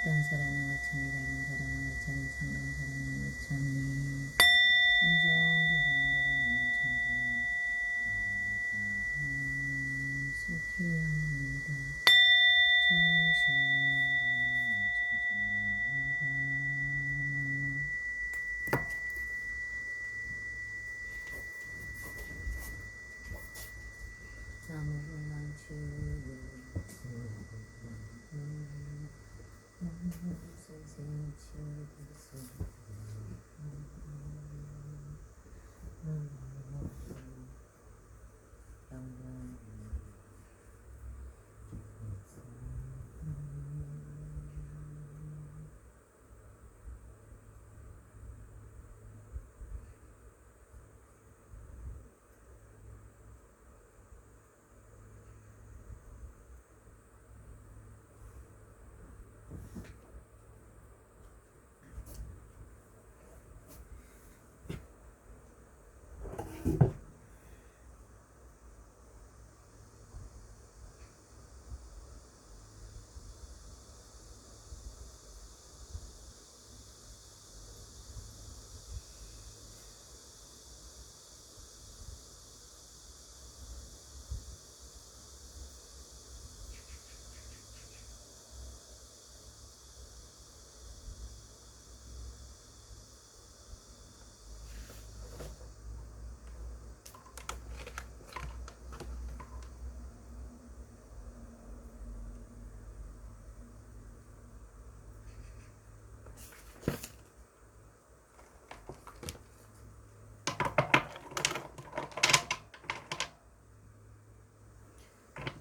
땅사라는 거참이 닮은사라는 거참이 상당사라는 거참이 엄성사라는 천지나옵니다. 수키양입니다.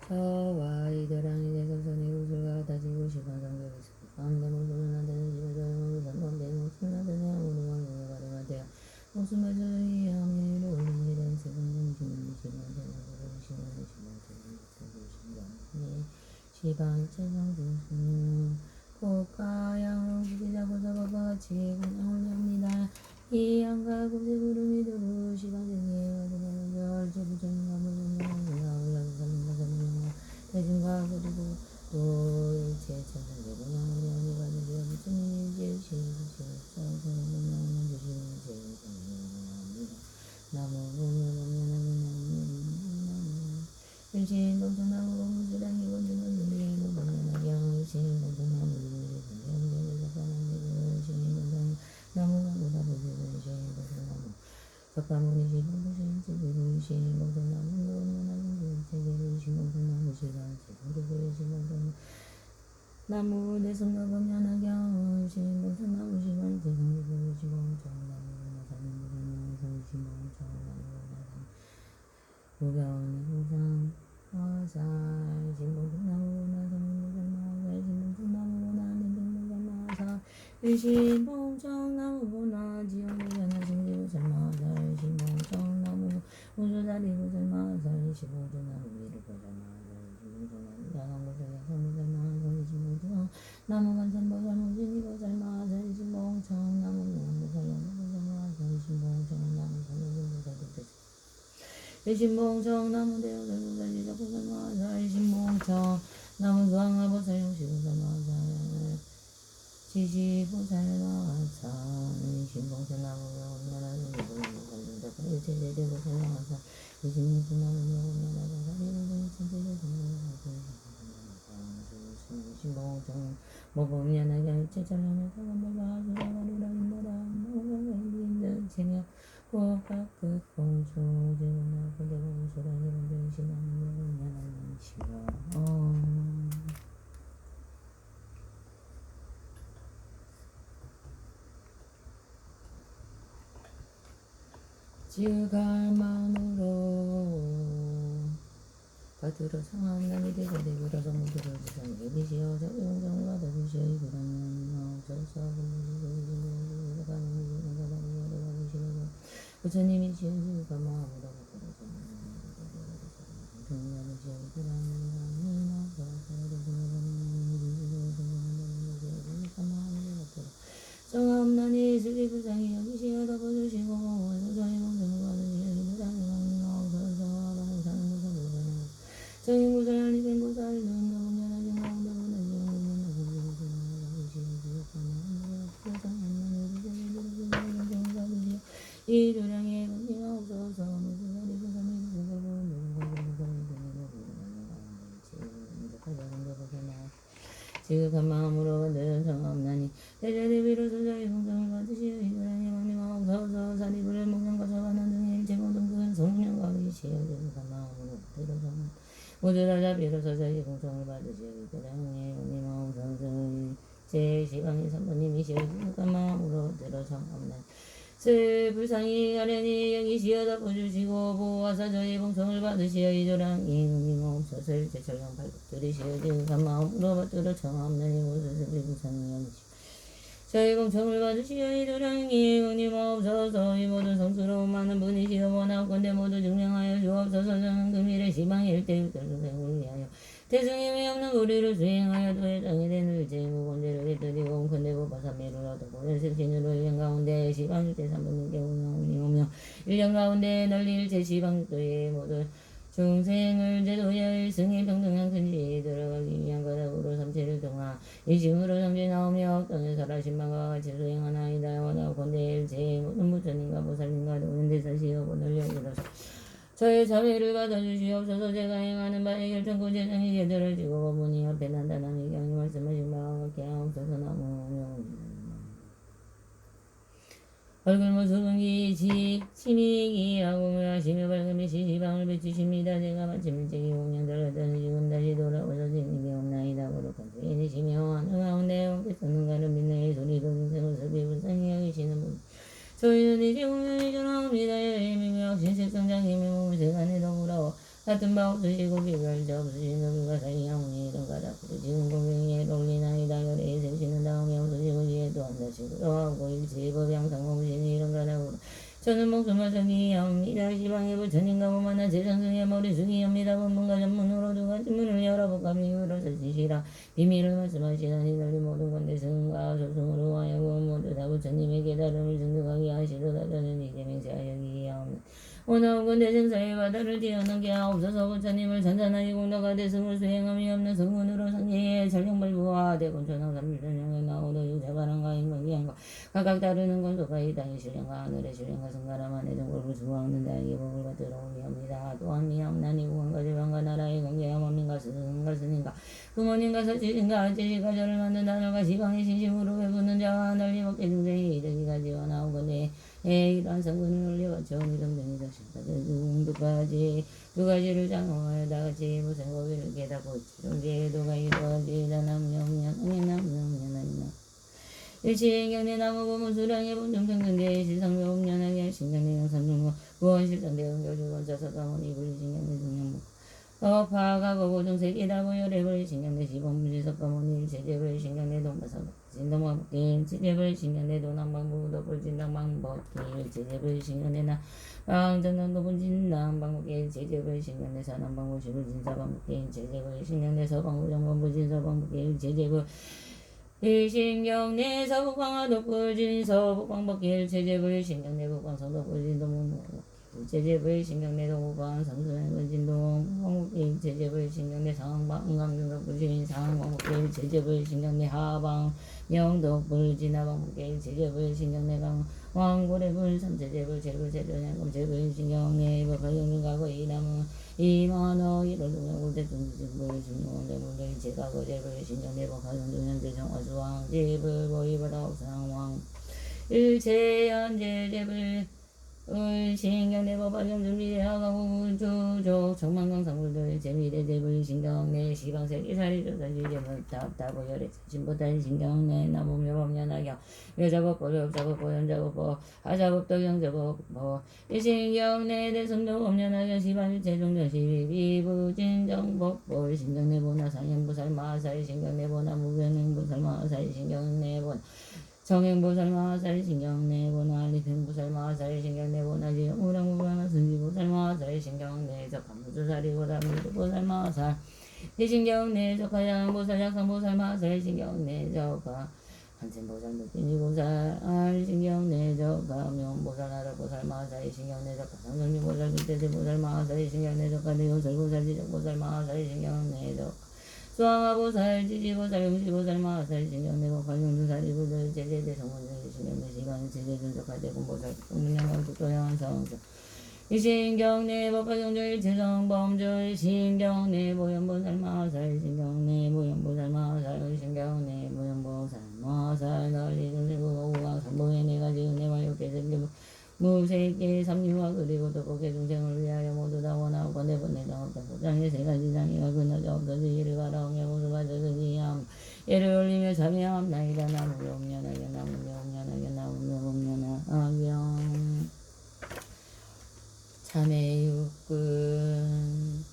저와 이들랑이 대성선의 구슬과 다지고 시간상대에서 가운데 모습을 나타내는 지배자의 산건대 목숨 나타내 우리와 용어가 되어 목숨을 저희 함의로 올리게 된 세금등 신문시간대는 시방체상중수는 고가양으로 부지자고 잡아봐 같이 공양합니다. 이 양가 곱새 구름이 두고 시방생에 가득하는 절제부정인가 대중과 그리고 또 일체 천상계 공양을 위한 가지고 부처님이 제시하는 주시는 제일성합니다. 일신 동천나무 공무수량이 건주는 눈이 공연하게 일신 동천나무 나무가 보다 보시는 일신 동천나무 석가모니 시공부신 찌개로 일신 동천나무 노무나무 세계로 일신 동천나무 시간 세계로 일신 동천나무 나무 내성가 검연하경 일신 동천나무 시간 세계로 일신 동천나무 나사는 일신 동천나무 무변의 화살 신봉천나무나 성무설마사 신봉천나무나 능동무설마사 일신봉천나무나 지연무전하 신봉설마사 일신봉천나무 우주다리무설마사 일신봉천나무 미르보설마사 일신봉천나무 야강무설마 성무설마사 일신봉천나무 나무간선보설마 우주니보설마사 일신봉천나무 무설마사 일신봉천나무 성무설마사 일신봉청 나무대오설무설 지적보설마사 일신봉청 나무수왕화보설 용시보설마사 지지보설마사 일신봉청 나무명면하는 일본보설마사 일체제대보설마사 일신봉청 나무명면하는 일신봉청 모범연하게 일체절하며 사관벌바수라가리라 인나라 모범연비인전 생약 고각끝 공수제나 고대공수라니 공정신하는 연하는 시가 지갈만으로 겉으로 상함남이 되고 내부로 성무들을 주상 예비시여 적용정과 더비시여 이구랑면 적사군무지고 부처님이 지으시고 마음으로 정함난이 슬기부장이 여기시여 덮어주시고 소장이 공정을 받으시여 부장이 강민하고 서서하고 사는 곳을 보자는 정인구설 아니된 곳을 눈 이도량의 은혜가 없어서 지극한 마음으로 건드는 정없나니 대자대비로 소자의 공성을 받으시어 이도량의 은혜가 없어서 사리불을 목련과 사관원 등의 일체 모든 큰 성령과 의시어 지극한 마음으로 건드는 정없나니 모두 다 자비로 소자의 공성을 받으시어 이도량의 은혜가 없어서 제 시방의 선부님이시여 지극한 마음으로 들어 정없나니 불상이 아련히 여기시어 덮어주시고 보호하사 저희 봉성을 받으시어 이도량이 은혜가 없어서 일체 전령 발급들이시어 지극한 마음으로 받들어 정없나니 모두 불상이 여기시오 저희 봉성을 받으시어 이도량이 은혜가 없어서 이 모든 성스러운 많은 분이시여 원하건대 모두 증명하여 주옵소서. 저는 금일의 시방의 일대일들을 위하여 대승임이 없는 우리를 수행하여 도의 땅에 대는 일제이고 권대를 해드리고 근대고 바사미를 얻고 연색신으로 1년 가운데 시방일대 3분님께 운영이오며 1년 가운데 널리 일체 시방일도의 모든 중생을 제도의 승인 평등한 근지에 들어가기 위한 가닥으로 삼체를 통하 이심으로 삼진하오며 땅에 살아신방과 같이 수행하나이다. 원하고 건대 일체의 모든 부처님과 보살님과 도는 대사시여 본을 여기로서 저의 자비를 받아주시옵소서. 제가 행하는 바의 결정코 재정이 제대로 지고 법문이 앞에 난단한 의경이 말씀하신 바와 같게 하옵소서. 나무며 얼굴 모습은 기지 치미기하고 하시며 밝음이 시시방을 비추십니다. 제가 마침 일찍이 공양들었더니 지금 다시 돌아오서 진님이 없나이다. 거룩한 주인이시며 하늘 가운데 원께서 눈가를 빛나의 소리로 인생을 설비 불쌍히 여기시는 분 저희는 이제 공연이 전하옵니다. 예미며 신색성장님의 몸을 세간에 더불어 같은 바 없으시고 비별자 없으신 너비가 사이양운이 이런 가닥으로 지금 공경에 올리나이다. 열에 세우시는 다음에 없으시고 지혜 또한 다시 그러하고 일체의 법양상 없으시니 이런 가닥으로 저는 목숨을 성기합니다. 시방의 부처님과 무만한 세상승의 머리숙이옵니다. 본문과 전문으로 두 가지 문을 열어볼까 비유로 쓰시라. 비밀을 말씀하시다니 널리 모든 건대 승과 소승으로 하여금 모두 다 부처님의 깨달음을 증득하게 하시도다. 저는 이제 맹세하여기 하옵니다. 원하고 건대 생사의 바다를 뛰어넘게 하옵소서. 부처님을 잔잔하게 공덕하 대승을 수행함이 없는 성문으로 상계의 전령발부와 대곤천왕 삼일전령에 나오도 유자바람과 인문기한과 각각 다르는 권소가 이 땅의 신령과 하늘의 신령과 성가람한의 정골을 수호하는 자에게 복을 받들어 오미옵니다. 또한 미함나니 구원과 제방과 나라의 공개와 원민과 스승과 스님과 부모님과 서치신과 아찌시가 저를 만든 단월과 시방의 신심으로 배부는 자와 널리 먹게 중생이 이르기가 지어나오거니 이러한 성분을 올려가 처음이 성전이 적신까지 누구까지 두 가지를 장엄하여 다같이 무슨 고비를 깨닫고 중재도가 이루어지다 남명년남명년남명 일치행경내 나무보문 수량의 본중평근대의 실상묘업년하게 신경내 영상중고 구원실상대응 교주건사사가모니 불신경내 중량목 파가고 고정세계다보 열애벌 신경내 시범무지석가모니 일체제벌 신경내 동바사가 진동방법기 일체제벌 신경내 도남방부도불 진당방법기 일체제벌 신경내 나방전남도분 진당방법기 일체제벌 신경내 사남방부시불 진사방법기 일체제벌 신경내 서방부정방부 진서방법기 일체제벌 일신경내 서북방화독불 진서북방법기 일체제벌 신경내 북방성독불 진동방법기 일체제불 신경내 동북방 성수행은 진동 일체제불 신경내 상방강중덕불 진상방법기 일체제불 신경내 하방 영덕불 진하방법기 일체제불 신경내 강왕고래불 삼체제불 제불세전양금 제불 신경내 법화영중가고 이남은 이만호 이로동양 울대중지불 중용대불 일체가고 제불 신경내 법화영중양대정화수왕 제불 보이바다 옥상왕 일체연제제불 신경내 법화경준비하고 주족 정만강상불들 재미대대불 신경내 시방세계 사리조사지제물 답답오열애 신보단 신경내 나무묘법연하경 여자법보 여자법보 연자법보 하자법도 영자법보 일신경내 대승도법연하경 시반일체종전 시비부진정법보 신경내 보나상행보살 마살 신경내 보나 무변행보살 마살 신경내 보나 정행보살 마살 신경내 보나 리팽보살 마살 신경내 보나 지영우랑보살 순지보살 마살 신경내 적한무주살이보살 미도보살 마살 대신경내 적하양보살 약상보살 마살 신경내 적하 한생보살 묵진이보살 신경내 적하 명보살 하락보살 마살 신경내 적하 상정리보살 밑대대보살 마살 신경내 적하 대요설보살 지적보살 마살 신경내 적하 수왕화보살 지지보살 용시보살 마살 신경내 법화용주사리보살 제제대 성원중시 시면 시간이 제재 준적할 때 공보살 공명감 tuk도양한 상황상 이신경내 법화정절 지성범절 신경내 보현보살 마살 신경내 보현보살 마살 신경내 보현보살 마살 널리는 세고가 삼보의 네가지 은혜와 욕계 생기고 무세계 삼류와 그리고 도곡의 중생을 위하여 모두 다 원하고 번뇌번뇌장 없다 고장의 세 가지 장애가 그나져 없어지 이를 바라오며 모두 가져서지 함 예를 올리며 참여함나이다 나무며 옴련하게 나무며 옴련하게 나무며 옴련하게 참의 육군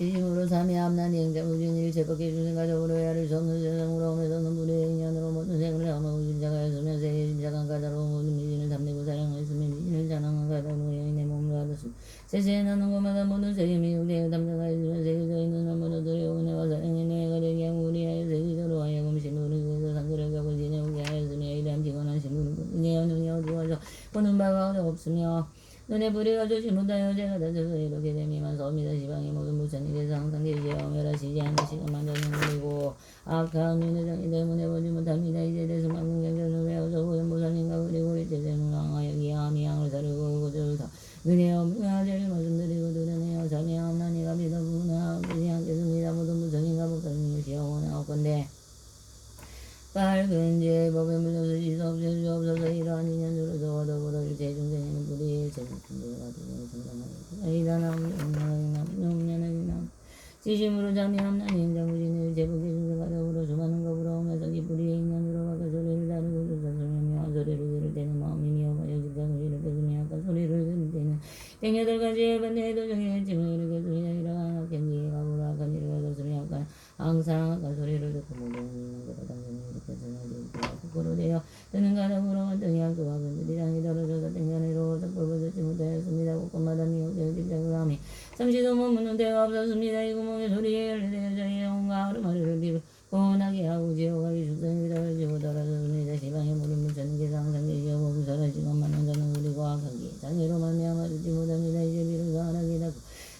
지심으로 삼의 암난 행자무진일 제법계 중생가적으로 해야를 수 없는 세상으로 오면서는 불의 인연으로 모든 생을 하고 심자가였으며 세계 심자간 가다로 모든 미진을 담내고 사랑하였으며 미진을 자랑한 가다로 여인의 몸을 받았으며 세세에 나는 것마다 모든 세계 미육대에 담당하였으며 세계에 있는 원문어들의 은혜와 사랑의 내가 되게 하고 우리하여 세계적으로 하여금 신부를 구해서 상그를 ገብ을 지내오게 하였으며 이러한 피곤한 신부를 은혜와 눈이 어두워져 보는 바가 없으며 눈에 불이가 조지 못하여 제가 다져서 이렇게 되미만 서미다 시방의 모든 부처님께서 항상 계시어 멸하시지 않는 시간만 저는 그리고 악한 눈의 장애 때문에 보지 못합니다. 이제 대승만금 경전을 외워서 고연보살님과 그리고 우리 제대는 왕하여 기함이 양을 사르고 그것을 다 은혜 없는 아재를 말씀드리고 드러내어 자매함나니가 믿어보나 그지 않겠습니다. 모든 부처님과 목사님이시여 원하옵건대 밝은 제법에 물려서 지수없을 수 없어서 이러한 인연으로서 더불어 일체 중생에는 불의의 제목인데가 되고 정당하여 아이다 남용연하게 지심으로 자미함나니 인장무진의 제복의 중생과 더불어 수많은 겁으로 오면서 이 불의의 인연으로 바꿔 소리를 다루고 조사소리며 소리를 들을 때는 마음이 미어가여 집장을 일으켰으며 아까 소리를 들을 때는 땡여덟 가지의 번뇌의 도정의 징을 일으켰으며 이러한 악견지의 가부로 악한 일을 얻었으며 아까 항상 아까 소리를 듣고 모든 있는 것과 당신이 일으켰으며 일으켜 거꾸로 되어 뜨는 가닥으로 완전히 악도와 분들이 장이 떨어져서 땡간으로 적법을 듣지 못하였습니다. 곳곳마다 미혹되어 집장을 하며 잠시도 머무는 데가 없었습니다. 이 구멍의 소리에 열리되어 저희의 온갖 하루마리를 비곤하게 하고 지옥하기 죽성이 떨어지고 떨어졌습니다. 시방의 모든 부처님께서 항상 계시어 무사하신 것만은 저는 그리고 악하기 장애로 말미암아 듣지 못합니다. 이제 비로소 하나게 닫고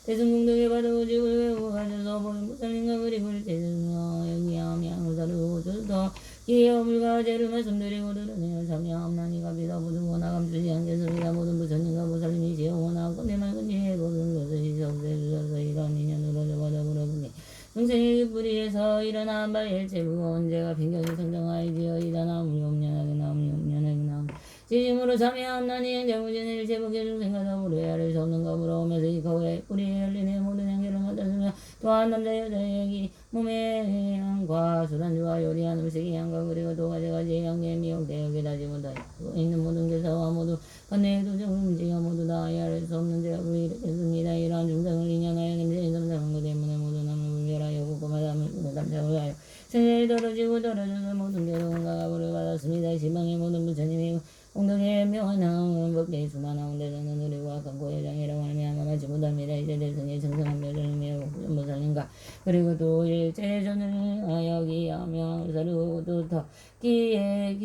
대승공덕에 받아고 집을 외우고 가셔서 보는 부처님과 그리고 일체전어 여기함 양을 다루고 저도 기업을과 죄를 말씀드리고 드러내어 참여함나니가 비다보두고 나감추지 않겠습니다. 모든 부처님과 보살님이시여 원하고 내 맑은 지혜 모든 것을 이석세주셔서 이러한 인연으로 저보다 물어보니 중생의 뿌리에서 일어난 바의 일체 무거운 죄가 빈경이 성장하이지어이다. 나무니 옴련하게 나무니 옴련하게 나무니 지심으로 참여함나니 행자무진 일체복의 중생과 더불어 해야를 수 없는 겁으로 오면서 이 거울에 뿌리에 열리네 모든 행계를 맡았으며 또한 남자 여자의 얘기 몸의 향과 수단주와 요리한 음식의 향과 그리고 또 가지가지의 향기에 미혹되어 다지 못하여 있는 모든 개사와 모두 번뇌의 도정을 움직여 모두 다 해야를 수 없는 죄가 불일으켰습니다. 이러한 중생을 인연하여 냄새에 점상한 것 때문에 모두 남을 분별하여 고고마다 남자를 하여 생명이 떨어지고 떨어져서 모든 괴로운 가갑을 받았습니다. 지방의 모든 부처님이 공덕의 명한항은 법계의 수만한 데서는 누리고 악한 고의 장애라고 말미암아 마치 못합니다. 이제 대승의 정성한 멸을 매우 무사님과 그리고 또 일체 전을 하여 기하며 사르고 또더 기에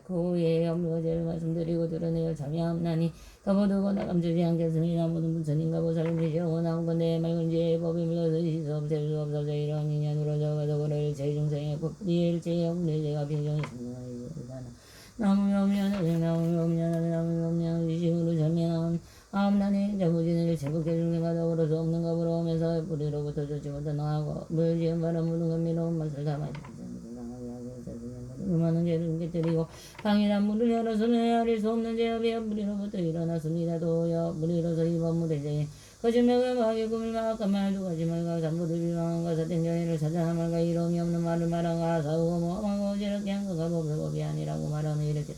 고의 업무제를 말씀드리고 드러내어 참여함나니 더보두고 나감주지 않겠습니다. 모든 부처님과 보살님이시여 원하온 건데 맑은 지혜의 법이 물러서 수 없을 수 없어서 이러한 인연으로 저가더불어 일체 중생의 법 일체의 업무제가 비정이 성공하리이다. 나무며 미안하게 나무며 미안하게 나무며 미안하게 이식으로 참여함 암나니 자부진을 제복해 중생과 더불어서 없는 겁으로 오면서 뿌리로부터 좋지 못한 나하고 물지은 바람 묻은 감미로운 맛을 담아 건강하게 하고 있었으면 많은 죄를 깨뜨리고 강인한 물을 열어서 헤아릴 수 없는 죄업이 뿌리로부터 일어났습니다. 도여 뿌리로서 이번 무대제에 거짓말과 마귀의 꿈을 막한 말도 거짓말과 잠보들 비방한과 사땡경이를 찾아 말과 이름이 없는 말을 말한가 사우고 모함하고 어지럽게 한 것과 법이 아니라고 말하며 이렇게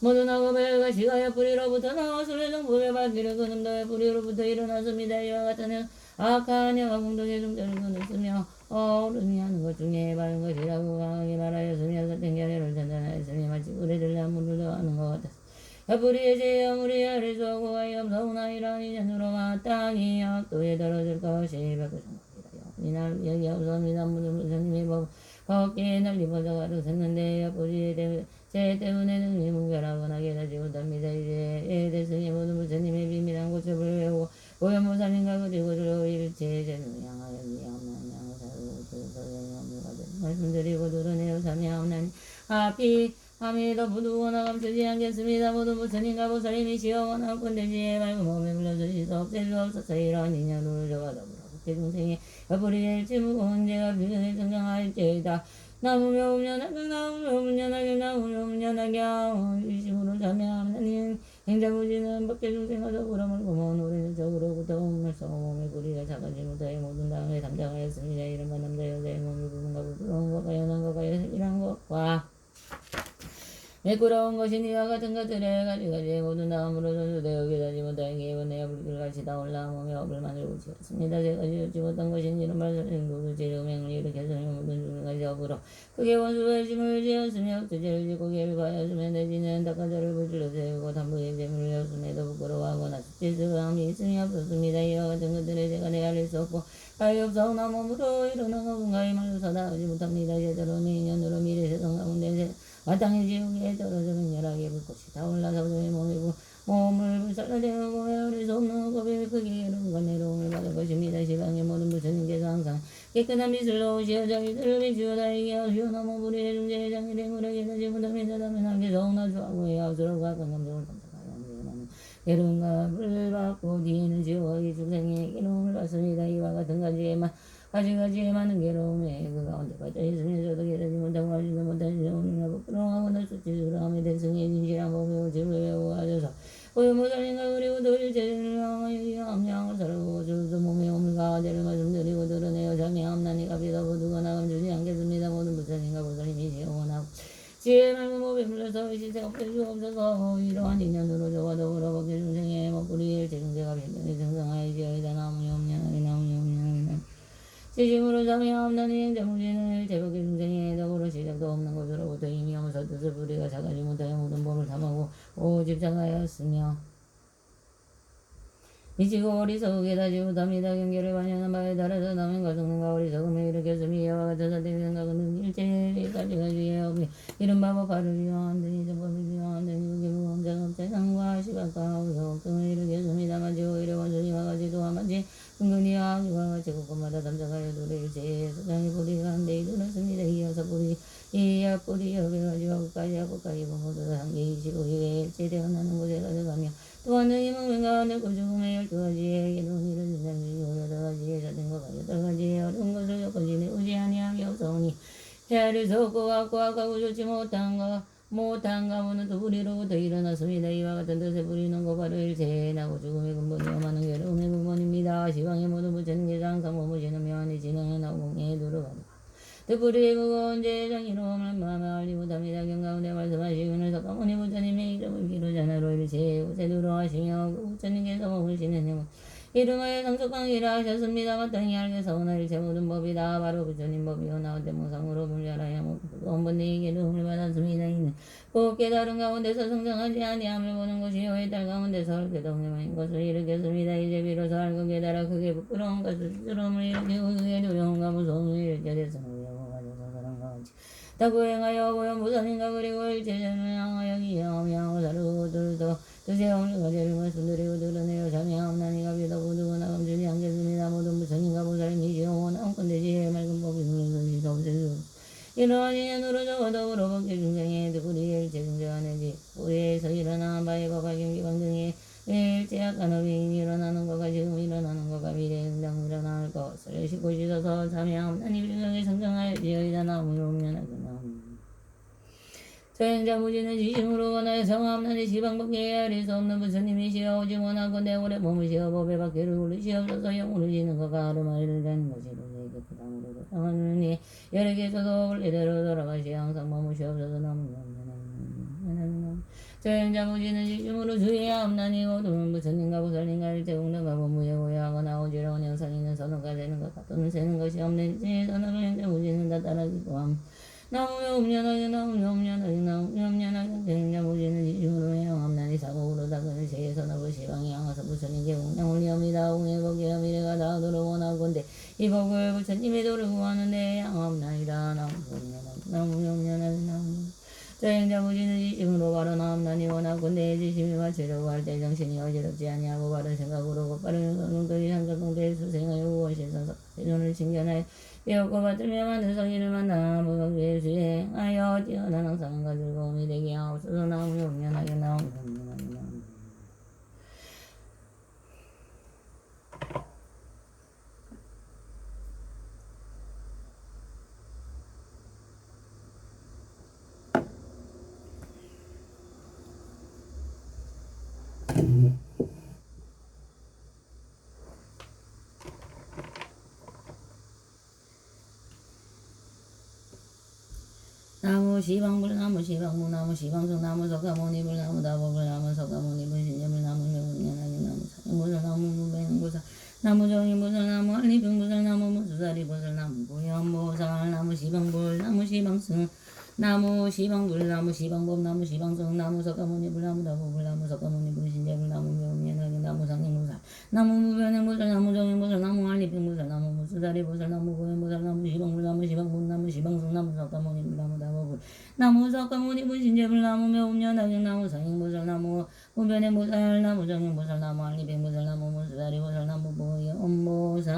모든 악업의 시가의 뿌리로부터 나왔으며 정법의 발길을 끊음도의 뿌리로부터 일어났습니다. 이와 같은 악한 영화 공동의 중절을 끊었으며 어른이 하는 것 중에 바른 것이라고 강하게 말하였으며 사땡경이를 전전하였으며 마치 우리들 나무를 더하는 것 같았습니다. 뿌리의 제영우리 아래서고 하염서우나 이러한 인연으로 마땅히 악도에 떨어질 것이 백구성국이라요. 이날 여기 없습니다. 모든 부처님이 법계에 널리 퍼져가도 샜는데 뿌리의 제 때문에 능히 문결하거나 깨닫지 못합니다. 이제 대승의 모든 부처님의 비밀한 곳을 외우고 오염무산인가 그리고 일체 제는 양하여 미양만 양사로 조서연영무가 된 말씀드리고 들으네요 참여하옵나니 하피 함에도 부두거나 감추지 않겠습니다. 모두 부처님과 보살님이시여 원하건대지에 말고 몸에 물려주실 수 없을 수 없어서 이러한 인연을 저와 더불어 국회 중생의 옆으리 될지 무거운 죄가 비전에 등장할지이다. 나무며 음련하게 나무며 음련하게 나무며 음련하게 이심으로 참여하는 행자부지는 법계 중생과 더불어 멀고 먼 오래는 적으로부터 ум물서 몸의 부리가 작아지 못하여 모든 다음에 담당하였습니다. 이른바 남자 여자의 몸이 부분과 부끄러운 것과 연한 것과 일한 것과 매끄러운 것이 니와 같은 것들에 가지가지 모든 다음으로 전수되어 기다지 못하여 기본 내야 불길같이 다 올라오며 업을 만들고 지었습니다. 제가 지었지 못한 것인 이런 말씀도 제lum행을 일으켜서니 모든 중생까지 업으로 크게 원수의 짐을 지었으며 억제를 짓고 계획하였으며 내지는 닭가자를 불질러 세우고 담부의 재물을 였음에도 부끄러워하거나 수치스러움이 있음이 없었습니다. 이와 같은 것들에 제가 내알릴 수 없고 가히 없사오나 몸으로 일어나고 분가히 말로 사다하지 못합니다. 제대로 인연으로 미래 세상 가운데 마땅히 지옥에 떨어져 맹렬하게 불꽃이 타올라서 저의 몸을 불살라대고 헤아릴 수 없는 겁의 크기에 이름과 내려움을 받을 것입니다. 시방의 모든 부처님께서 항상 깨끗한 빛을로 오시어 자기들을 비추어 다이게 하시어 나무 불의의 중재의 장의 대물에게 다시 못합니다. 다면 함께서 옹나주하고 해압스러워 악한 감정을 감사하여 나는 괴로움과 불을 받고 뒤에는 지옥과 기중생의 괴로움을 받습니다. 이와 같은 가지가지의 많은 괴로움에 그 가운데 빠져 있으며 저도 깨닫지 못하고 알지도 못하시는 오늘나 부끄러워하거나 수치스러움에 대승의 진실한 법의 오직을 외워하셔서 오염무살인가 그리고 도일제를 향하여 함양을 살고 주소 몸의 오물과 죄를 말씀드리고 드러내어 자미함나니가 비다보두거나 감주지 않겠습니다. 모든 부처님과 보살님이 원하고 지혜 맑은 몸에 물려서 의시세가 없을 수 없어서 이러한 인연으로 저와 더불어 법계 중생의 먹구리의 재중제가 변경에 증상하이지어이다. 나무니 없냐나리 나무니 없냐나리 지심으로 참여하옵나니 행자무지는 제법의 중생에 더불어 시작도 없는 것으로부터 이미 하면서 뜻을 부리가 작아지 못하여 모든 법을 탐하고 오집착하였으며 미치고 어리석게 다지 못합니다. 경계를 반영한 바에 따라서 남행과 성능과 어리석음을 일으켰으며 이와 같은 사대의 생각은 일체까지가지의 업이 이른바 법화를 이용한 등이 정법을 이용한 등이 무게무검장업 재상과 시각과 의혹등을 일으켰습니다만 지 오히려 원수니와 같이 또한 마치 은근히 아기와 같이 곳곳마다 담장하여 노래일제의 수장의 뿌리가 한데 이르렀습니다. 이어서 이야 뿌리 여배가지와 끝까지 끝까지 모두 상계 25일에 일제되어나는 곳에 가져가며 또한 능히 먹는 가운데 고죽음의 12가지의 이런 일은 인장중이고 8가지의 자등과 8가지의 어려운 것을 엮어지네 오지 아니하게 없사오니 헤아릴 수 없고 갖고 아까고 좋지 못한 가문은 또 뿌리로부터 일어났습니다. 이와 같은 뜻의 뿌리는 고바로 일체나고 죽음의 근본이요 많은 괴로움의 근본입니다. 시방의 모든 부처님께서 항상 머무시는 묘한이 진행해 나오고 공에 누르가다 뜻뿌리의 무거운 제장이로움을 마음에 알지 못합니다. 경가운데 말씀하시기는 석가모니 부처님의 이름을 기루자나로 일체의 곳에 들어하시며 그 부처님께서 머무시는 형은 이름하여 상속강의라 하셨습니다. 마땅히 알게서오나 일체 모든 법이 다 바로 부처님 법이요 나한테 모상으로 분별하여 모든 번뇌에게 도움을 받았습니다. 이는 곧 깨달은 가운데서 성장하지 아니함을 보는 것이요 해탈 가운데서 옳게 동념한 것을 일으켰습니다. 이제 비로소 알고 깨달아 크게 부끄러움과 수치스러움을 일으키고 크게 두려움과 무서움을 일으켜 대성을 여고가져서 사랑과 같이 다고 행하여 오염무산인가 그리고 일체전을 향하여 기하며 사르고 들도 뜻의 오늘 과제를 말씀드리고 드러내어 자미하옵나니가 비다보두거나 감주지 않겠습니다. 모든 부처님과 보살님이시여 원하옵건대 지혜의 맑은 법이 물러서시다 없애주 이러한 인연으로 저와 더불어 법계 중생의 뜻뿌리의 일체 중재하는지 후에서 일어난 바의 법학경 기방 등의 일제약간 업이 일어나는 것과 지금 일어나는 것과 미래에 응당 일어날 것을 싣고 씻어서 자미하옵나니 빌경에 성장하여지어이다. 나무요 음련하게 나옵니다. 저행자무지는 지심으로 원하여 성함나니 시방법계 헤아릴 수 없는 부처님이시여 오직 원하건대 오래 머무시어 법의 밖에를 오르시옵소서. 영으로 지는 것과 하루마리를 다는 것이 도저히 깨끗함으로도 당하느니 여러 개에서도 원래대로 돌아가시어 항상 머무시옵소서. 저행자무지는 지심으로 주의하옵나니 모든 부처님과 보살님과 일체공덕과 법무에 오해하거나 오지러운 영상이는 선언가 되는 것과 또는 세는 것이 없는 지 선언을 행자무지는 다 따라지고 함 나무며 음련하게 나무며 음련하게 나무며 음련하게 저행자무지는 지심으로 행함나니 사고로 닦은 세의 선업을 시방에 향하서 부처님께 공양을 이옵니다. 공의 법계와 미래가 닿도록 원하건대 이 법을 부처님의 도를 구하는데 향함나이다. 나무며 음련하게 나무며 저행자무지는 지심으로 마음으로 바라나옵나니 원하고 내 지심이 맞추려고 할 때 정신이 어지럽지 아니하고 바른 생각으로 곧바른 성동들이 상작동대에 수생하여 원신선서 세존을 신견하여 배웠고 받들며 만든 성인을 만나 무경주에 수행하여 뛰어난 항상과 즐거움이 되게 하옵소서. 나무 영원하게 나오옵소서. 나무 시방불 나무 시방무 나무 시방석 나무 석가모니불 나무 다보불 나무 석가모니불 신념불 나무 명운연하기 나무 사행보살 나무 무배능보살 나무 정인보살 나무 알리병보살 나무 무수사리보살 나무 보현보살 나무 시방불 나무 시방승 나무 시방불 나무 시방법 나무 시방성 나무 석가모니불 나무 다보불 나무 석가모니불 신념불 나무 명운연하기 나무 상행보살 나무 무변행보살 나무 정인보살 나무 알리병보살 나무 무수사리보살 나무 보현보살 나무 시방불 나무 시방법 나무 시방성 나무 석가모니불 나무 다보불 나무 석가모니불 신념불 나무 명운연하기 나무 상행보살 나무 무변행보살 나무 정인보살 나무 알리병보살 나무 무수사리보살 나무 보현보살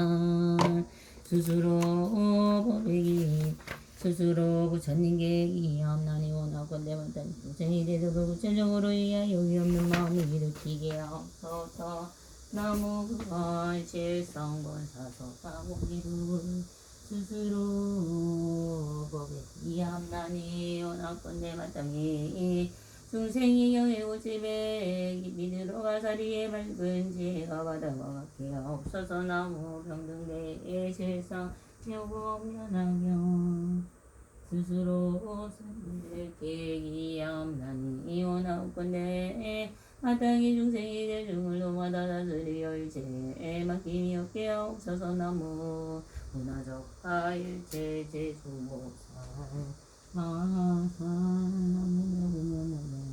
스스로 법이기 스스로 부처님께 없나니 원하건대 만단 부처님이 되도록 구체적으로 이하 여기 없는 마음을 일으키게 하옵소서. 나무 그걸 칠성본사소가모니불 스스로 법에 이함나니 원하건대 만땅이 중생이 여의고 집에 깊이 들어가 사리에 맑은 지혜가 바다와 같게 하옵소서. 나무 병등대의 실상 여고면하며 스스로 스님들께 이함나니 원하건대 마땅히 중생이 대중을 도마다 다스리어 일체에 맡김이 없게 하옵소서. 나무 문화적 하일체 제주목살 마사 나무 명음연하여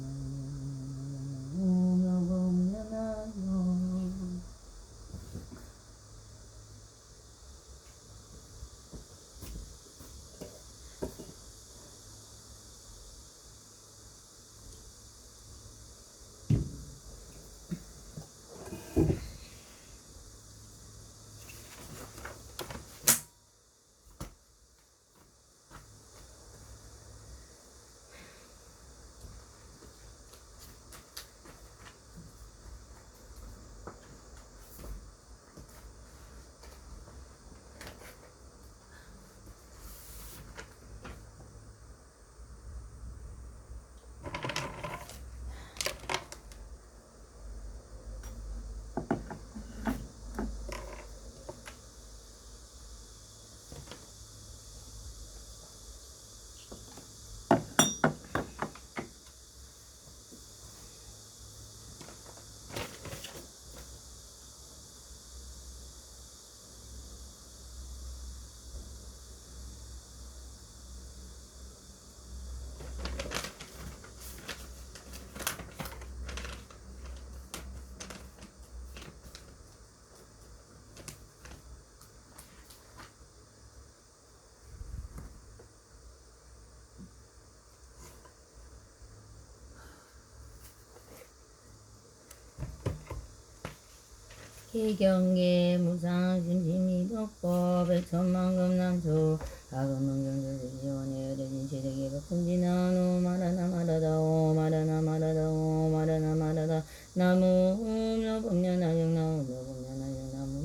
기경계 무상 심심이 덕법 백천만금 남수 아금은 경전세 지원에 여대진 시대계 백군지나노 마라나 마라다오 마라나 마라다오 마라나 마라다 나무 묘법연하경 나무 묘법연하경 나무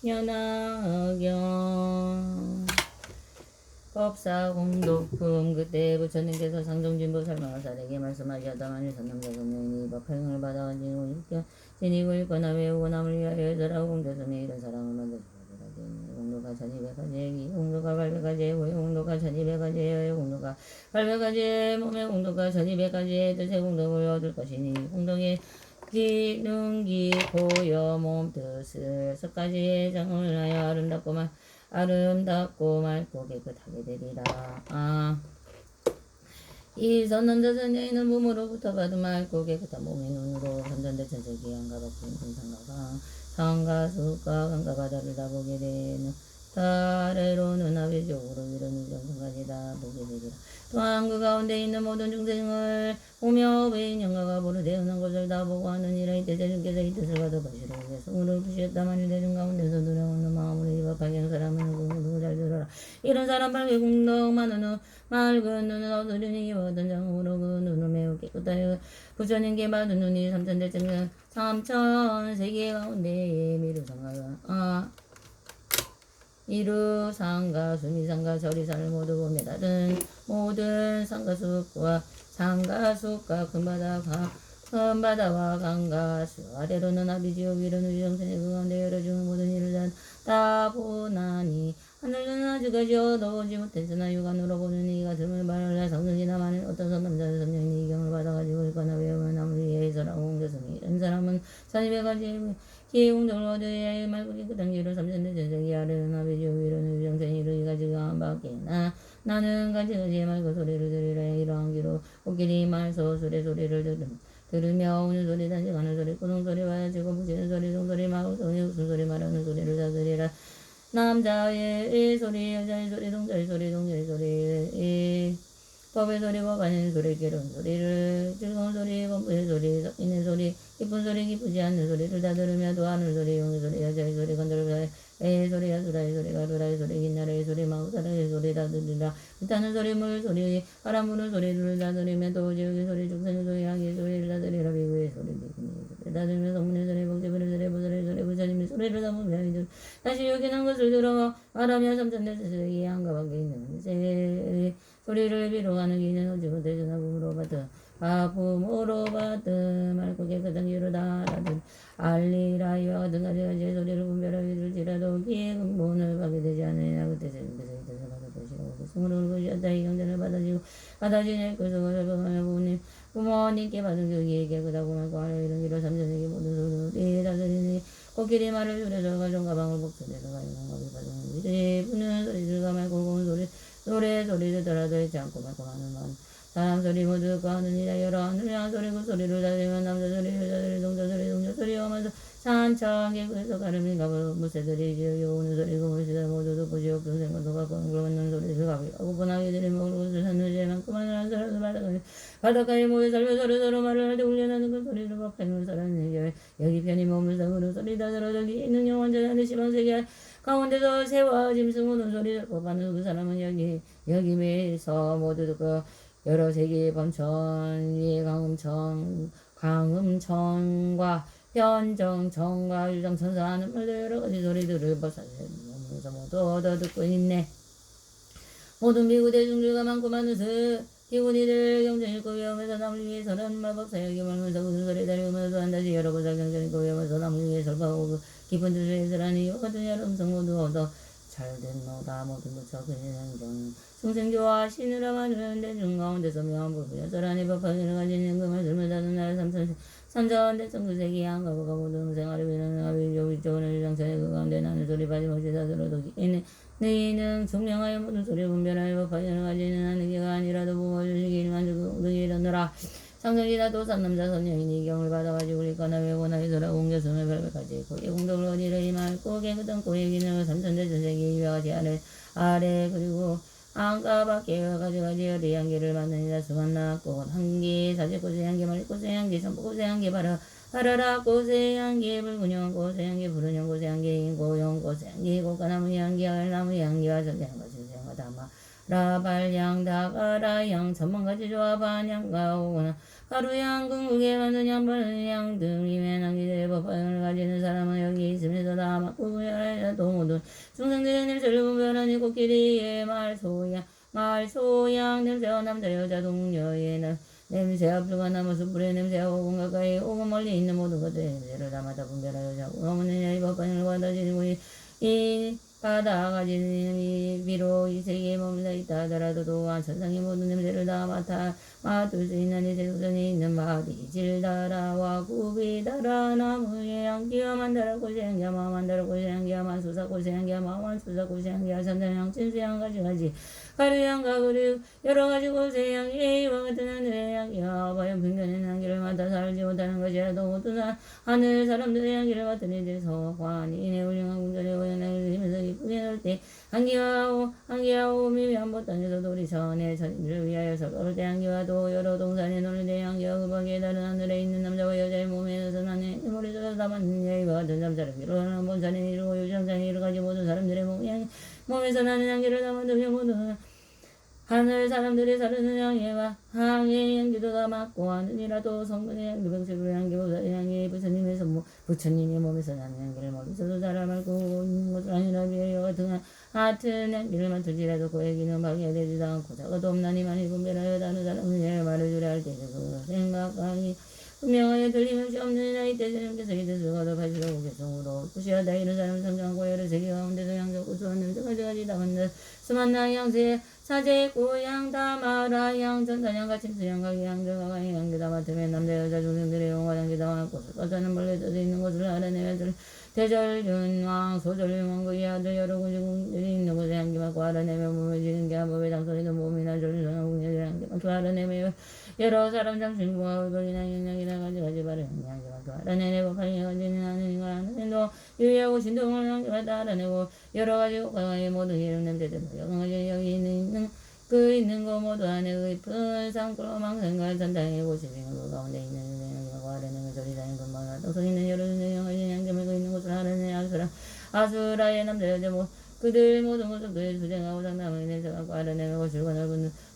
묘법연하경 법사공덕품 그때 부처님께서 상종진보 설명하사에게 말씀하셨다마니 선남자금명이 법행을 받아가지고 육견 진이고 읽거나 외우고 남을 위하여 여자라고 공자선에 이런 사람을 만들어서 공도가 1200가지 공도가 800가지 공도가 1200가지 공도가 800가지 몸의 공도가 1200가지 뜻의 공덕을 얻을 것이니 공덕의 기능기 고여 몸 뜻을 석가지의 장을 하여 아름답고 맑고 깨끗하게 되리라. 이 선남자선녀인은 몸으로부터 받은 맑고 깨끗한 몸의 눈으로 선전대천세기 양가 높은 등산가가 상가 숲과 강가 바다를 다 보게 되는 아래로는 아비쪽으로 위로는 정성까지 다 보게 되리라. 또한 그 가운데 있는 모든 중생을 보며 외인 영가가 보르되어는 것을 다 보고 하느니라. 이때 대중께서 이 뜻을 받아 보시러 오게 성으로 부시었다마니 대중 가운데서 두려워하는 마음으로 입합하게 사람은 누구 잘 들어라. 이런 사람 밝게 공덕 많은 후 맑은 눈은 어두리니 어떤 장으로 그 눈을 매우 깨끗하여 부처님께 받은 눈이 삼천대천경 삼천세계 가운데 미루상가 이루상가 수미상가 저리산을 모두 보며 다른 모든 상가숲과 상가숲과 큰바다와 강가수 아래로는 아비지옥 위로는 유정선의 그 가운데 열어주는 모든 일을 다 보나니 하늘은 아직까지 얻어오지 못했으나 육안으로 보는 이 가슴을 말하라. 성승이나 많은 어떤 선남자는 성령이 이 경을 받아가지고 있거나 외우면 남을 위해서라고 옮겼으니 이런 사람은 1200가지 기웅정을 얻어야 말고 그 당기로 삼천대 전생이 아래는 아비지옥 위로는 유정선이 이루어지가 안 받게나 나는 가지가지 말고 소리를 들으라. 이러한 기로 코끼리 말소 소리를 들으며 우는 소리 단식하는 소리 꾸둥 소리 와야지고 부시는 소리 종소리 마구 소리 웃음 소리 말하는 소리를 다 들으라. 남자의 소리 여자의 소리 동자의 소리 법의 소리와 관인 소리 괴로운 소리를 즐거운 소리 공부의 소리 섞이는 소리 기쁜 소리 기쁘지 않는 소리를 다 들으며 또 하늘 소리 용의 소리 여자의 소리 건드려의 소리 야수라의 소리 가루라의 소리 긴나라의 소리 마우사라의 소리 다 들으라. 불타는 소리 물 소리 바람 부는 소리를 다 들으며 또 지옥의 소리 죽선의 소리 하기의 소리를 다 들으라. 비구의 소리 비구의 소리 다 들으며 성문의 소리 복제불의 소리 부설의 소리 부처님의 소리를 다 보며 이들 다시 여기는 것을 들어 말하며 삼천대세세기 한가밖에 있는 새 소리를 비로하는 기는 오지고 대전하고으로 받아 아픔으로 받아 맑고 깨끗한 기로 다 알아듣 알리라. 이와 같은 가지가지의 소리를 분별하게 될지라도 귀의 근본을 가게 되지 않으나 그때 세상에서 이때서 받아보시라고 승으로 울고시었다. 이 경전을 받아지낼 것을 설명하며 부모님께 받은 교기에 깨끗하고 맑고 하려 이런 기로 삼천세기 모든 소리를 다스리니 코끼리 말을 줄여서 가정 가방을 복선해서 가정가비 받은 이들이 부는 소리들과 맑고 고운 소리를 따라도 있지 않고 맑고 하는 말 사람 소리 모두 듣고 하느니라. 여러 하늘이나 소리 그 소리를 다 들으면 남자 소리 여자 소리 동자 소리 하면서 산창에 그에서 가름인가 무쇠들이 오는 소리 그 무쇠들 모두 듣고 지옥 중생과 가고 그러는 소리를 가고 분하게 들으면 그것을 하늘에만큼만 하는 사람을 바닷가에 모여 살며 서로 말을 할 때 훈련하는 그 소리를 박하는 사람에게 여기 편히 머물서 그 소리 다 들어 저기 있는 영원자는 시방세계 가운데서 새와 짐승 우는 소리를 뽑아는 그 사람은 여기에서 모두 듣고 여러 세계의 범천의 강음천과 현정천과 유정천사 하는 말도 여러 가지 소리들을 벗어서 모두 얻어 듣고 있네. 모든 비구 대중들과 많고 많은 기운이들 경전 읽고 위험해서 남을 위해서는 마법 사역이 멀면서 무슨 소리 달리면서 한다시 여러 보살 경전 읽고 위험해서 남을 위해 설파하고 깊은 뜻을 해설하니 이와 같은 여러 음성 모두 얻어 잘된 노다 모든 부처 근행전 중생교와 신으라 많은 대중 가운데서 명한 불부여설하니 법하기를 가진 금을 들며 다른 나라 삼천 대천 그세기 한가보가 모든 생활을 위하는 아비조 위쪽은 유정천의 그 가운데 나는 소리 빠짐없이 다 들어도 너희는 증명하여 모든 소리 분별하여 법하기를 가지는 하는 게가 아니라도 부모주시기 일만주 등이 이르느라. 상승이나 도산 남자 선녀인이 이 경을 받아가지고 읽거나 외고나 해설하고 옮겼으면 별별까지 고의 공덕을 어디를 임하고 깨끗한 고의 기능을 삼천대 전세기 이와 같이 아래 그리고 안가밖에 가지가지 어디 향기를 맡느니라. 수만 나꽃 한기 사제꽃의 향기 말꽃의 향기 선포꽃의 향기 바라라 꽃의 향기 붉은영 꽃의 향기 푸른영 꽃의 향기 고용 꽃의 향기 고가나무의 향기 알나무의 향기와 전쟁과 진생과 담아 라발향 다가라향 천만가지 조합 반향가 오거나 가루향 궁극에 만든 양반향 등 이면향기들의 법화향을 가지는 사람은 여기 있으면서 다 맞고 구별하여 또 모든 중생들의 냄새를 분별하니 코끼리의 말소양 냄새와 남자 여자 동녀의 냄새와 불과 나무 숯불의 냄새와 오금 가까이 오금 멀리 있는 모든 것들의 냄새를 다 맡아 분별하여 자고 어머니냐 이 법화향을 받아지고 이 받아가지는 이 비로 이 세계에 머물러 있다 하더라도 또한 천상의 모든 냄새를 다 맡아 마둘 수 있는 이제 우선이 있는 마디 질다라와 구비다라 나무에 양기와 만다라 고시양기와 마만다라 고시양기와 만수사 고시양기와 마만수사 고시양기와 산다양 진수양 가지가지 가르양가 그리고 여러가지 고시양기 이와 같은 하늘의 양기와 과연 빙변의 양기를 맡아 살지 못하는 것이라도 모든 하늘 사람들의 양기를 맡은 이들서 관이 내 훌륭한 궁전에 오연하게 되면서 기쁘게 놀 때 한기와 오미 한번 땅에서도 우리 전에 전인들을 위하여 서로를 때 한기와도 여러 동산에 노는 때 한기와 그 밖에 다른 하늘에 있는 남자와 여자의 몸에서 나는 머리에서 담았는 여인과 같은 잠자를 이루어가는 본산에 이루고 유정산에 이루어가지 모든 사람들의 몸에서 나는 향기를 담아두며 모든 하늘 사람들이 사르는 향기와 항의 향기도 담았고 하늘이라도 성분의 향기 병식으로 향기 보살의 향기 부처님의 몸에서 나는 향기를 머리서도 자라말고 있는 것을 아니라 비하여 같은 향기를 맡을지라도 그에게는 방해되지도 않고 자가도 없나니만 분별하여 다른 사람은 말해주려 할 때에도 생각하니 분명하게 들림없이 없는 나이 때 주님께서 이들 수가도 발시라고 개성으로 구시하다 이런 사람 성장하고 여러 세계 가운데서 양적 우수한 냄새가 저가지 담은 수만나 양세 사제 고양 다마라 양 전사양 가침수 양각이 양들과 양기다 맡으면 남자 여자 중생들의 영화 양기다 맡고 서자는 벌레져서 있는 것을 알아내며 대절윤왕 소절윤왕 그의 아들 여러 군주들이 있는 곳에 향기 맡고 알아내며 몸을 지는 게 한법에 당선이는 몸이나 절윤왕 궁녀들 향기 맡고 알아내며 여러 사람 장신과 얼굴이나 영향이나 가지가지 바른 향기 맡고 알아내고 파이에 가지는 하느니가 하느님도 유의하고 신동을 향기 맡고 알아내고 여러 가지 국가의 모든 이름 냄새들도 영하지 여기 있는 그 있는 거 모두 안에 깊은 산골 망생과 산당의 곳이 그 가운데 있는 영향이고 알아내며 저리다는 것만 동성 있는 여러 영하지 양점을 그 있는 곳을 알아내 아수라의 남자 여자 그들 모든 것을 그의 수정하고 상담의 냄새가 갖고 알아내며 거칠고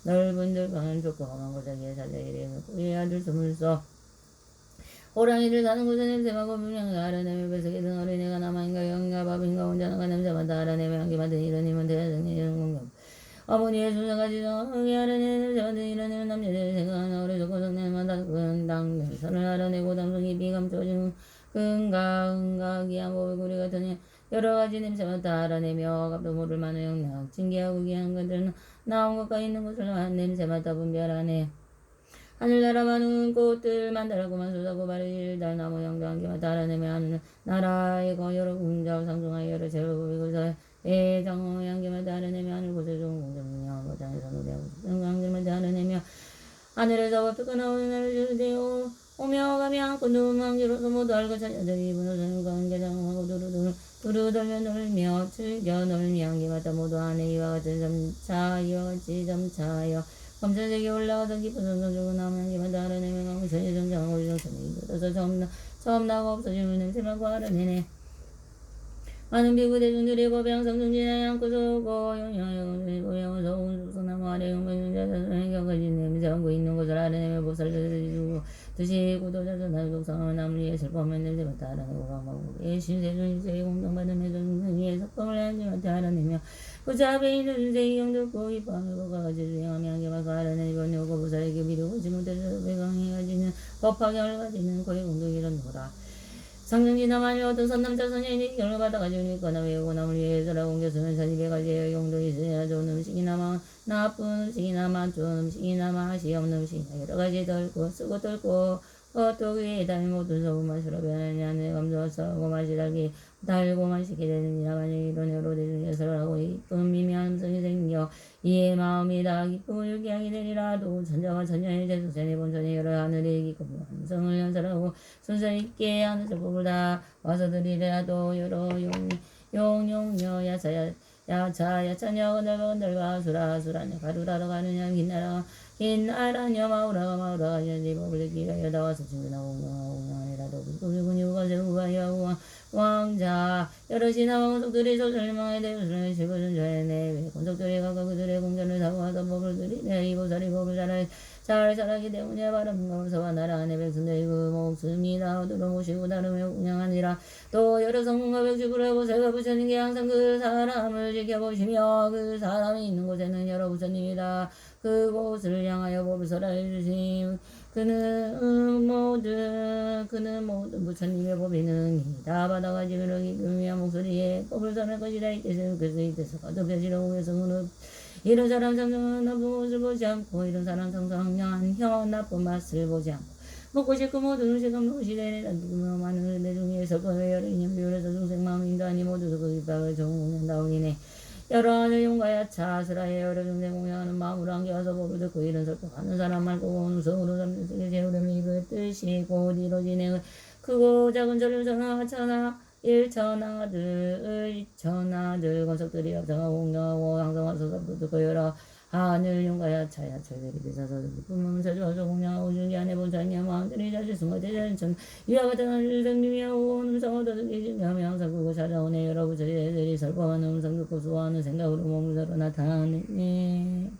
넓은 들방을 좁고 험한 곳에 사자의 그의 아들 스물서 호랑이들 사는 곳에 냄새마고 분명히 알아내며 뱃속에 든 어린애가 남아인가 영인가 밥인가 혼자나가 냄새마다 알아내며 한기 만든 이런 힘은 대야정의 이런 공격 어머니의 순서가지 정이 알아내는 냄새마든 이런 힘은 남자들이 생각하나 어리석고 성내만 다그은 당면선을 알아내고 당성이 비감춰진 은각이야 얼굴이 같으니 여러 가지 냄새만 다 알아내며 값도 모를 만한 영락 징계하고 귀한 것들은 나온 것과 있는 것을 한 냄새마다 분별하네. 하늘나라 많은 꽃들 만다라고만 쏟아고 바리질 달나무 양도 한개마다 알아내며 하늘 나라의 여러 궁자와 상중하여 여러 제로 보이고서 장어 양개마다 알아내며 하늘 곳에 좋은 공정이며 거장에서 노래하고 양개마다 알아내며 하늘에서 법표가 나오는 날을 주되어 오며 가며 안고 누운 황제로서 모두 알고 자녀들이 입은 옷은 관계장하고 두루돌며 놀며 즐겨 놀며 한기마다 모두 안에 이와 같은 점차 이와 같이 점차하여 검천색이 올라가던 깊은 손선 들고 나면 한기마다 알아내며 강선이 정장하고 유정선이 이곳에서 처음 나고 없어지는 냄새만고 알아내네. 많은 비구 대중들이 법양 성중지나 양구소고 영양에서 온수소나무 아래 용병자자선의 경가진 냄새 안고 있는 것을 알아내며 보살려주고 드시고도 자선한 독성한 나무리에 슬퍼하면 냄새마다 알아내고 강마고의 신세준세의 공정받음에서 중생의 석방을 한지마다 알아내며 부자앞에 있는 중생이 영들고 이뻐하고 가가지 주행하며 한개마고 알아내고 내고 보살에게 미루지 못해서 배강해 가지는 법하게 가지는 거의 공동이란노라. 상승지나만이 어떤 선남자 선녀인이 결을 받아가지고 있거나 외우고 남을 위해서라고 옮겼으면 선입에 가지의 용도 있으냐 좋은 음식이나마 나쁜 음식이나마 좋은 음식이나마 맛이 없는 음식이나 여러 가지 덜고 쓰고 덜고 또 그에 담이 모든 소금 맛으로 변하냐 내 감소가 싸고 맛이 달고 맛있게 되느니라. 만약 이런 여러 대중에서 하고 이쁜 미묘한 음성이 생겨 이의 마음이 다 기쁘고 유쾌하게 되리라도 천자와 천녀의 대수전의 본전의 여러 하늘의 기쁨 함성을 연설하고 순서 있게 하는 제법을 다 와서 드리라도 여러 용용여 야차녀 넓어 수라냐 가루라러 가느냐 긴나라녀 마우라가 제법을 듣기가 여다 와서 친구나 옹양하니라도 불구비군이 우가세우가여 왕자 여럿이나 왕속들이 소설망에 대해서 실거준자에 내외 권속들이 가까 그들의 공전을 사고하던 법을 들이내 이보살이 법을 잘 살아기 때문에 바른 검서와 나라 안에 백성들이 그 목숨이나 얻으러 모시고 다름에 운영하니라. 또 여러 성문과 백주부를 하고 새가 부처님께 항상 그 사람을 지켜보시며 그 사람이 있는 곳에는 여러 부처님이다. 그곳을 향하여 법을 설하여 주심 그는 모든 부처님의 법이 능이다. 바다가지면을 기쁘며 목소리에 법을 설할 것이다. 이때서 그래서 이때서 거듭해지려고 해서 이런 사람 상상한 나쁜 것을 보지 않고 이런 사람 상상한 혀 나쁜 맛을 보지 않고 먹고 싶고 모든 음식은 무시되네 단두며 많은 내 중에서 거의 여러 인연 비율에서 중생 마음 인간이 모두 그 입학을 정운한다오니네 여러 하늘 용과 야차 아스라의 여러 중생 공양하는 마음으로 안겨와서 보고 듣고 이런 설법하는 사람 말고 온 성으로 삼는 제우름이 이그 뜻이 곧 이루어지네 크고 작은 절을 전하하차나 일천하들 이천하들 건석들이 합성하고 공양하고 항상 와서 듣고 여러 하늘 용가야 차야 철들이 비사서 기쁨은 자주와서 공양하고 주기 안에 본사이냐 마음들이 자주 숨어 대전천 이와 같은 하늘 생명이하고 음성을 더듬이 증하며 항상 그거 찾아오네 여러 부처들이 설법하는 음성 듣고 수호하는 생각으로 몸을 서로 나타내네